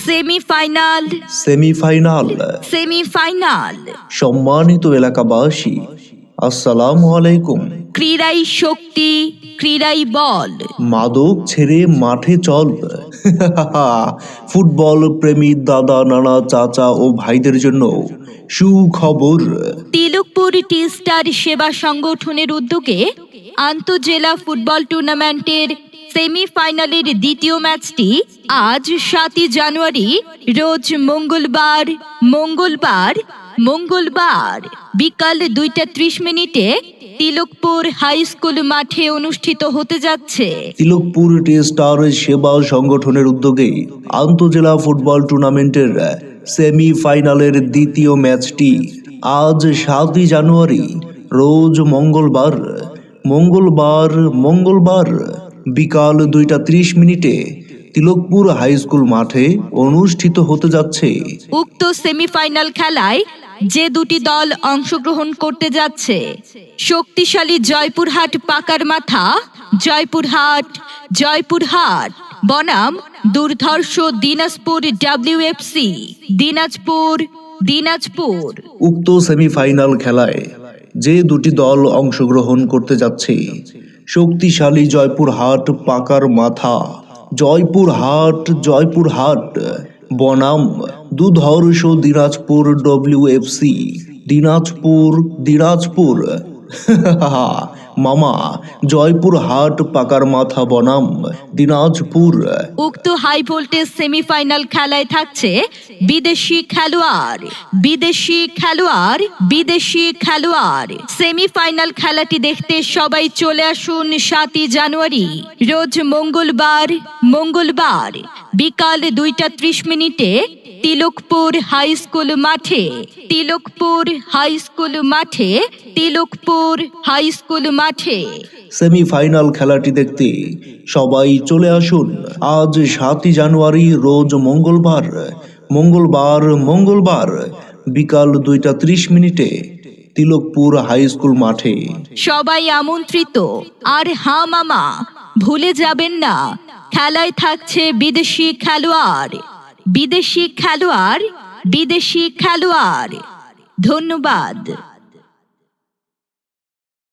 Semifinal semifinal semifinal সম্মানিত এলাকাবাসী, আসসালামু আলাইকুম। ক্রীড়াই শক্তি, ক্রীড়াই বল। মাদক ছেড়ে মাঠে চল। ফুটবল প্রেমী দাদা, নানা, চাচা ও ভাইদের জন্য সুখবর। তিলকপুর টি স্টার সেবা সংগঠনের উদ্যোগে আন্তঃজেলা ফুটবল টুর্নামেন্টের সেমিফাইনালের দ্বিতীয় ম্যাচটি আজ 7 জানুয়ারি রোজ মঙ্গলবার বিকাল 2:30 তিলকপুর হাই স্কুল মাঠে অনুষ্ঠিত হতে যাচ্ছে। তিলকপুর টি স্টার সেবা সংগঠনের উদ্যোগে আন্তঃজেলা ফুটবল টুর্নামেন্টের সেমিফাইনালের দ্বিতীয় ম্যাচটি আজ 7 জানুয়ারি রোজ মঙ্গলবার বিকাল 2:30 তিলকপুর হাই স্কুল মাঠে অনুষ্ঠিত হতে যাচ্ছে। উক্ত সেমিফাইনাল খেলায় যে দুটি দল অংশগ্রহণ করতে যাচ্ছে, শক্তিশালী জয়পুরহাট পাকার মাথা জয়পুরহাট বনাম দুর্ধর্ষ দিনাজপুর WFC দিনাজপুর। উক্ত সেমিফাইনাল খেলায় যে দুটি দল অংশগ্রহণ করতে যাচ্ছে, শক্তিশালী জয়পুরহাট পাকার মাথা জয়পুরহাট বনাম দুর্ধর্ষ দিনাজপুর WFC দিনাজপুর। মামা, জয়পুরহাট পাকার মাথা বনাম দিনাজপুর। উক্ত হাই ভোল্টেজ সেমিফাইনাল খেলায় থাকছে বিদেশি খেলোয়াড়। সেমিফাইনাল খেলাটি দেখতে সবাই চলে আসুন 7 জানুয়ারি রোজ মঙ্গলবার বিকাল 2:30 তিলকপুর হাই স্কুল মাঠে। সেমিফাইনাল খেলাটি দেখতে সবাই চলে আসুন আজ 7 জানুয়ারি রোজ মঙ্গলবার বিকাল 2:30 তিলকপুর হাই স্কুল মাঠে। সবাই আমন্ত্রিত। আর হ্যাঁ মামা, ভুলে যাবেন না, খেলায় থাকছে বিদেশি খেলোয়াড়। ধন্যবাদ।